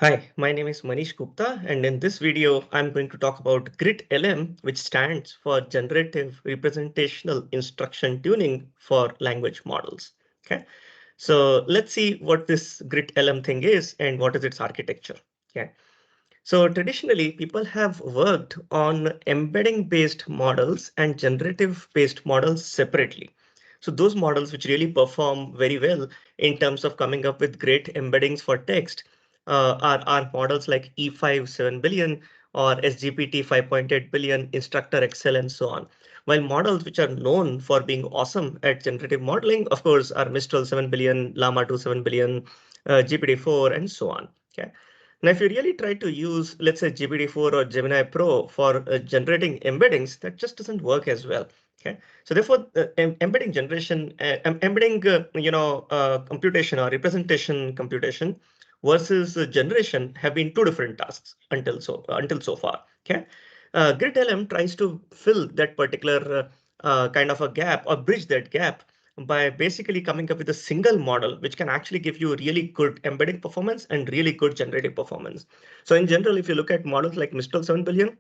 Hi, my name is Manish Gupta, and in this video, I'm going to talk about GritLM, which stands for Generative Representational Instruction Tuning for Language Models. Okay, so let's see what this GritLM thing is and what is its architecture. Okay, so traditionally, people have worked on embedding-based models and generative-based models separately. So those models which really perform very well in terms of coming up with great embeddings for text are models like E5 7 billion or SGPT 5.8 billion, Instructor Excel, and so on. While models which are known for being awesome at generative modeling, of course, are Mistral 7 billion, Llama 2 7 billion, GPT-4, and so on. Okay. Now, if you really try to use, let's say, GPT-4 or Gemini Pro for generating embeddings, that just doesn't work as well. Okay, so therefore, embedding generation, embedding, computation or representation computation versus generation have been two different tasks until so far. Okay, GritLM tries to fill that particular kind of a gap or bridge that gap by basically coming up with a single model which can actually give you really good embedding performance and really good generative performance. So in general, if you look at models like Mistral 7 billion,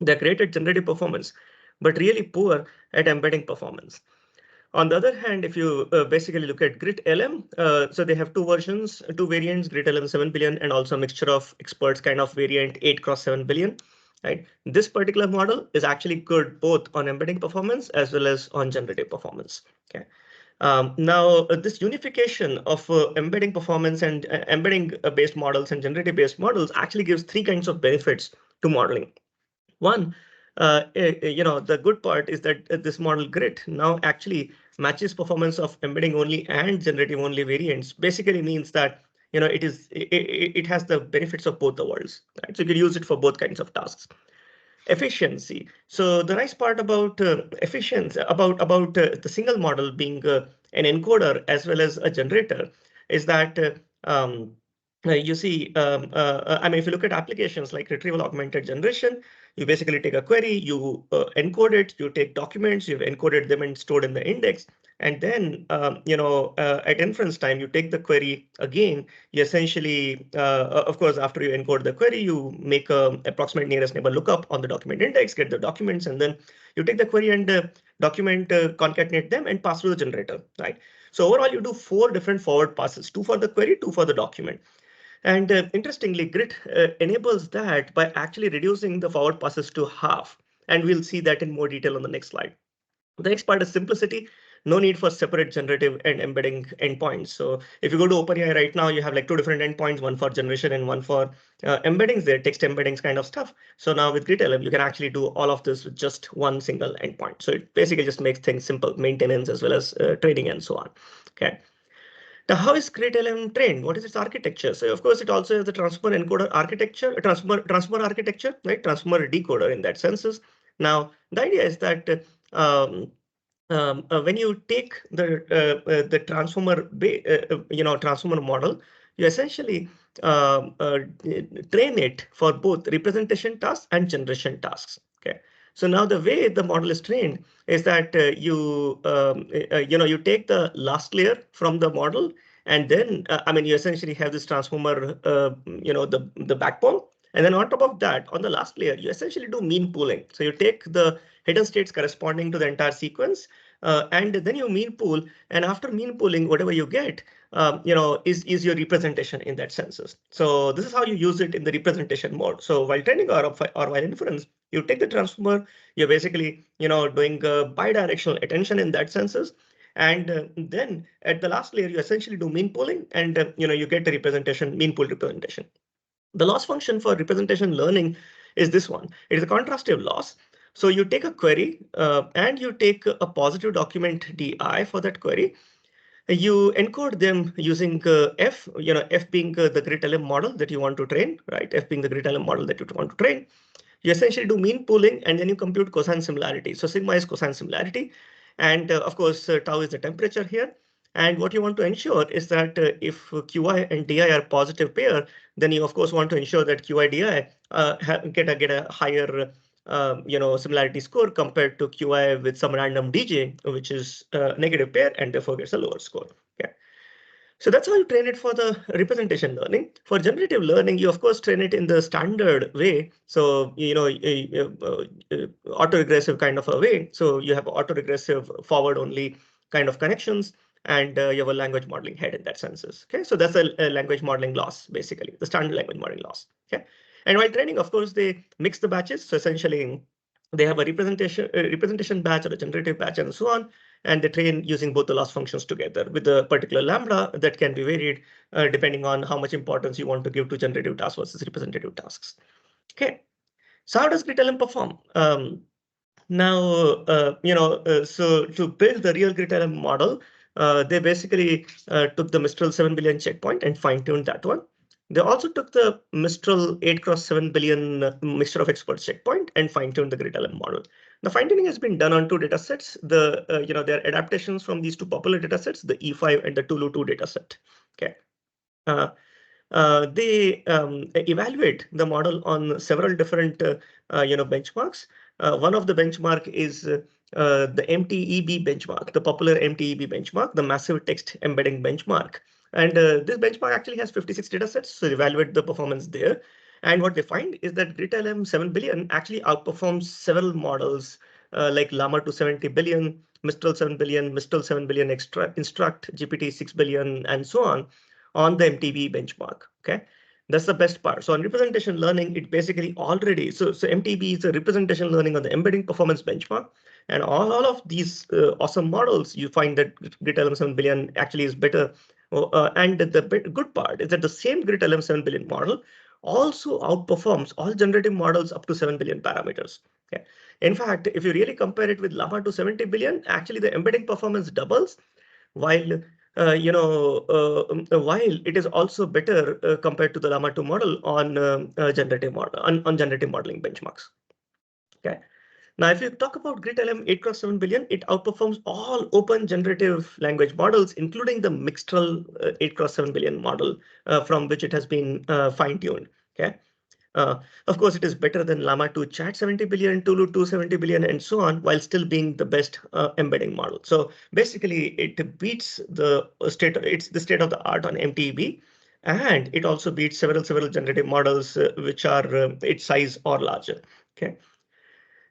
they're great at generative performance, but really poor at embedding performance. On the other hand, if you basically look at GritLM, so they have two versions, two variants, GritLM 7 billion and also a mixture of experts kind of variant 8 cross 7 billion. Right? This particular model is actually good both on embedding performance as well as on generative performance. Okay. Now, this unification of embedding performance and embedding based models and generative based models actually gives three kinds of benefits to modeling. One, the good part is that this model grid now actually matches performance of embedding only and generative only variants. Basically means that it has the benefits of both the worlds. Right? So you can use it for both kinds of tasks. Efficiency. So the nice part about efficiency, about the single model being an encoder as well as a generator, is that you see, I mean, if you look at applications like Retrieval-Augmented Generation, you basically take a query, you encode it, you take documents, you've encoded them and stored in the index, and then at inference time, you take the query again. You essentially, of course, after you encode the query, you make a approximate nearest neighbor lookup on the document index, get the documents, and then you take the query and document concatenate them and pass through the generator, right? So overall, you do four different forward passes: two for the query, two for the document. And interestingly, Grit enables that by actually reducing the forward passes to half. And we'll see that in more detail on the next slide. The next part is simplicity. No need for separate generative and embedding endpoints. So if you go to OpenAI right now, you have like two different endpoints, one for generation and one for embeddings, there, text embeddings kind of stuff. So now with GritLM, you can actually do all of this with just one single endpoint. So it basically just makes things simple, maintenance as well as training and so on. Okay. Now, how is GritLM trained? What is its architecture? So, of course, it also has the transformer encoder architecture, transformer architecture, right? Transformer decoder in that senses. Now, the idea is that when you take the transformer model, you essentially train it for both representation tasks and generation tasks. Okay. So now the way the model is trained is that you take the last layer from the model, and then I mean you essentially have this transformer, the backbone, and then on top of that, on the last layer, you essentially do mean pooling. So you take the hidden states corresponding to the entire sequence, and then you mean pool, and after mean pooling, whatever you get, is your representation in that senses. So this is how you use it in the representation mode. So while training or while inference, you take the transformer, you're basically, doing bidirectional attention in that senses. And then at the last layer, you essentially do mean pooling, and you get the representation, mean pool representation. The loss function for representation learning is this one. It is a contrastive loss. So you take a query and you take a positive document DI for that query. You encode them using F, F being the GritLM model that you want to train, right? F being the GritLM model that you want to train. You essentially do mean pooling, and then you compute cosine similarity. So sigma is cosine similarity. And of course, tau is the temperature here. And what you want to ensure is that if QI and DI are positive pair, then you of course want to ensure that QI DI get a higher similarity score compared to QI with some random DJ, which is negative pair and therefore gets a lower score. Okay. So that's how you train it for the representation learning. For generative learning, you of course train it in the standard way. So, autoregressive kind of a way. So you have autoregressive forward only kind of connections, and you have a language modeling head in that senses. Okay, so that's a language modeling loss, basically, the standard language modeling loss. Okay, and while training, of course, they mix the batches. So essentially, they have a representation batch or a generative batch and so on, and they train using both the loss functions together with a particular lambda that can be varied depending on how much importance you want to give to generative tasks versus representative tasks. Okay, so how does GritLM perform? So to build the real GritLM model, they basically took the Mistral 7 billion checkpoint and fine-tuned that one. They also took the Mistral 8 cross 7 billion mixture of experts checkpoint and fine-tuned the GritLM model. The fine-tuning has been done on two data sets. There are adaptations from these two popular data sets, the E5 and the Tulu2 data set. Okay. They evaluate the model on several different benchmarks. One of the benchmark is the MTEB benchmark, the popular MTEB benchmark, the Massive Text Embedding Benchmark. And this benchmark actually has 56 datasets, so evaluate the performance there. And what they find is that GritLM 7 billion actually outperforms several models like Llama 270 billion, Mistral 7 billion, Mistral 7 billion, Instruct, GPT 6 billion, and so on the MTB benchmark. Okay, that's the best part. So on representation learning, it basically already, so MTB is a representation learning on the embedding performance benchmark. And all of these awesome models, you find that GritLM 7 billion actually is better. And the good part is that the same GritLM 7 billion model also outperforms all generative models up to 7 billion parameters. Okay. In fact, if you really compare it with Llama to 70 billion, actually the embedding performance doubles, while while it is also better compared to the Llama 2 model on generative model on generative modeling benchmarks. Okay. Now, if you talk about GritLM 8 cross 7 billion, it outperforms all open generative language models, including the Mixtral 8 cross 7 billion model from which it has been fine-tuned. Okay. Of course, it is better than Llama 2 Chat 70 billion, Tulu 270 billion, and so on, while still being the best embedding model. So basically, it beats the state. It's the state of the art on MTEB, and it also beats several generative models which are its size or larger. Okay.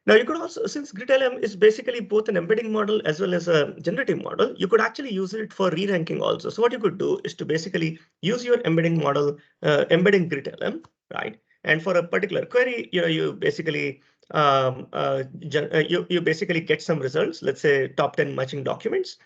Now you could also, since GritLM is basically both an embedding model as well as a generative model, you could actually use it for re-ranking also. So what you could do is to basically use your embedding model, embedding GritLM, right? And for a particular query, you basically you basically get some results. Let's say top 10 matching documents.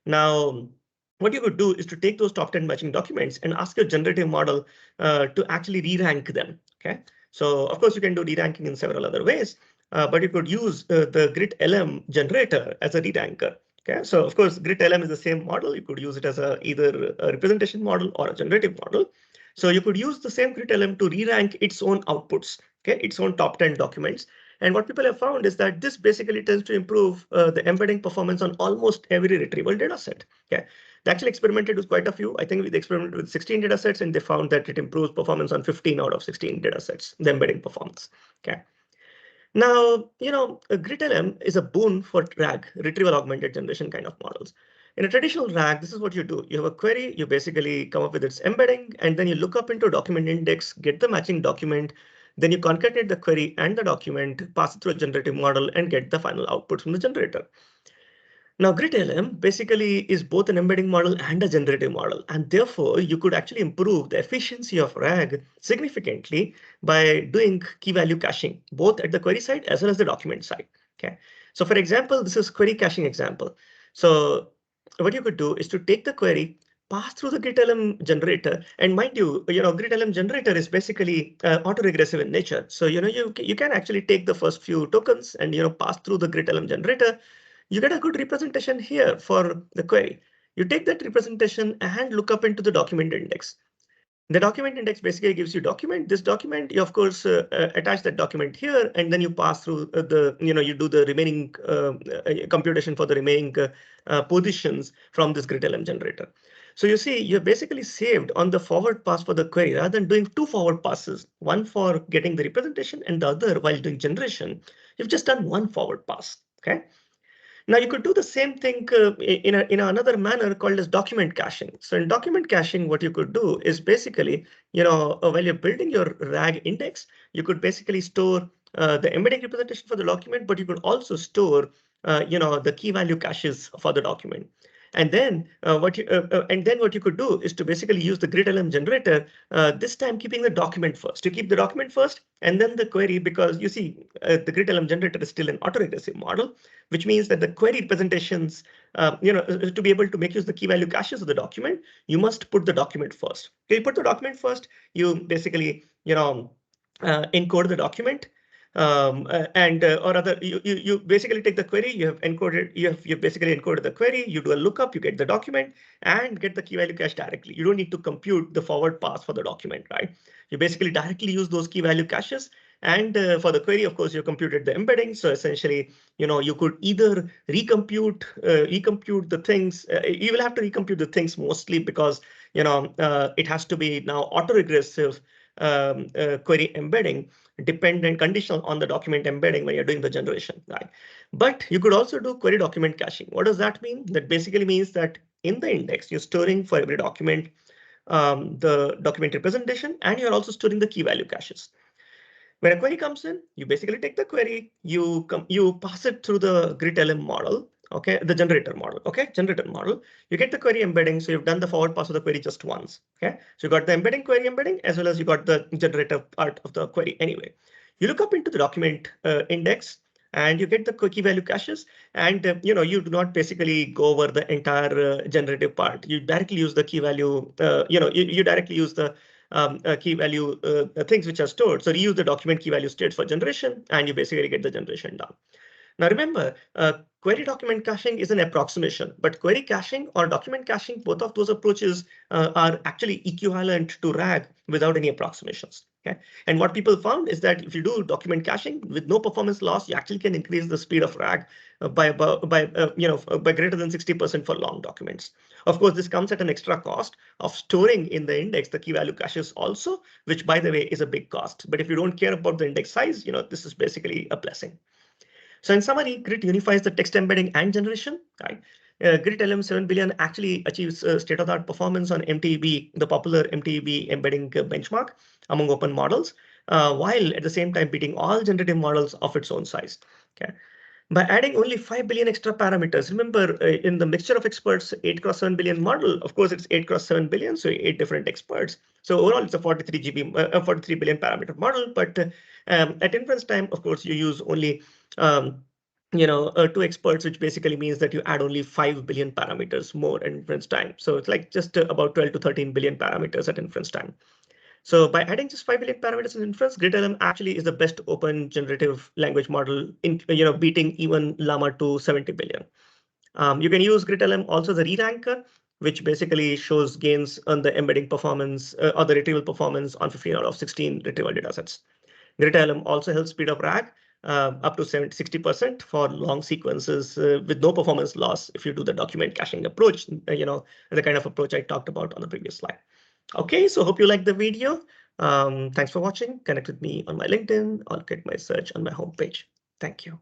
Now, what you could do is to take those top 10 matching documents and ask your generative model to actually re-rank them. Okay. So of course you can do re-ranking in several other ways. But you could use the GritLM generator as a re-ranker. Okay, so of course, GritLM is the same model. You could use it as either a representation model or a generative model. So you could use the same GritLM to re-rank its own outputs, okay, its own top 10 documents. And what people have found is that this basically tends to improve the embedding performance on almost every retrieval data set. Okay, they actually experimented with quite a few. I think they experimented with 16 data sets, and they found that it improves performance on 15 out of 16 data sets, the embedding performance. Okay. Now, GritLM is a boon for RAG, Retrieval-Augmented Generation kind of models. In a traditional RAG, this is what you do. You have a query, you basically come up with its embedding, and then you look up into a document index, get the matching document, then you concatenate the query and the document, pass it through a generative model, and get the final output from the generator. Now, GritLM basically is both an embedding model and a generative model, and therefore you could actually improve the efficiency of RAG significantly by doing key value caching, both at the query side as well as the document side. Okay. So for example, this is query caching example. So what you could do is to take the query, pass through the GritLM generator, and mind you, GritLM generator is basically autoregressive in nature. So you can actually take the first few tokens and pass through the GritLM generator. You get a good representation here for the query. You take that representation and look up into the document index. The document index basically gives you document. This document, you of course attach that document here, and then you pass through you do the remaining computation for the remaining positions from this GritLM generator. So you see, you're basically saved on the forward pass for the query rather than doing two forward passes, one for getting the representation and the other while doing generation. You've just done one forward pass. Okay. Now you could do the same thing in another manner called as document caching. So in document caching, what you could do is basically, while you're building your RAG index, you could basically store the embedding representation for the document, but you could also store, the key value caches for the document. And then what you could do is to basically use the GritLM generator, this time keeping the document first. You keep the document first and then the query, because you see the GritLM generator is still an autoregressive model, which means that the query representations, to be able to make use of the key value caches of the document, you must put the document first. Okay, you put the document first, you basically, encode the document. Or rather, you basically take the query, you have encoded, you basically encoded the query, you do a lookup, you get the document and get the key value cache directly. You don't need to compute the forward pass for the document, right? You basically directly use those key value caches. And for the query, of course, you computed the embedding. So essentially, you could either recompute the things. You will have to recompute the things mostly because, it has to be now autoregressive query embedding, dependent conditional on the document embedding when you're doing the generation, right? But you could also do query document caching. What does that mean? That basically means that in the index, you're storing for every document the document representation, and you're also storing the key value caches. When a query comes in, you basically take the query, you pass it through the GritLM model, okay, the generator model, okay, generator model. You get the query embedding, so you've done the forward pass of the query just once, okay. So you got the embedding query embedding as well as you got the generator part of the query anyway. You look up into the document index and you get the key value caches, and you do not basically go over the entire generative part. You directly use the key value, you directly use the key value things which are stored. So reuse the document key value states for generation, and you basically get the generation done. Now remember, query document caching is an approximation, but query caching or document caching, both of those approaches are actually equivalent to RAG without any approximations. Okay, and what people found is that if you do document caching with no performance loss, you actually can increase the speed of RAG by greater than 60% for long documents. Of course, this comes at an extra cost of storing in the index the key value caches also, which by the way is a big cost. But if you don't care about the index size, this is basically a blessing. So in summary, Grit unifies the text embedding and generation, right? GritLM 7 billion actually achieves state-of-the-art performance on MTEB, the popular MTEB embedding benchmark among open models, while at the same time beating all generative models of its own size. Okay. By adding only 5 billion extra parameters, remember in the mixture of experts 8 cross 7 billion model, of course it's 8 cross 7 billion, so 8 different experts. So overall it's a 43 billion parameter model, but at inference time, of course, you use only 2 experts, which basically means that you add only 5 billion parameters more at inference time. So it's like just about 12 to 13 billion parameters at inference time. So by adding just 5 billion parameters in inference, GritLM actually is the best open generative language model in beating even Llama 2 70 billion. You can use GritLM also as a re-ranker, which basically shows gains on the embedding performance or the retrieval performance on 15 out of 16 retrieval datasets. GritLM also helps speed up RAG up to 60% for long sequences with no performance loss if you do the document caching approach, the kind of approach I talked about on the previous slide. Okay, so hope you liked the video. Thanks for watching. Connect with me on my LinkedIn or get my search on my homepage. Thank you.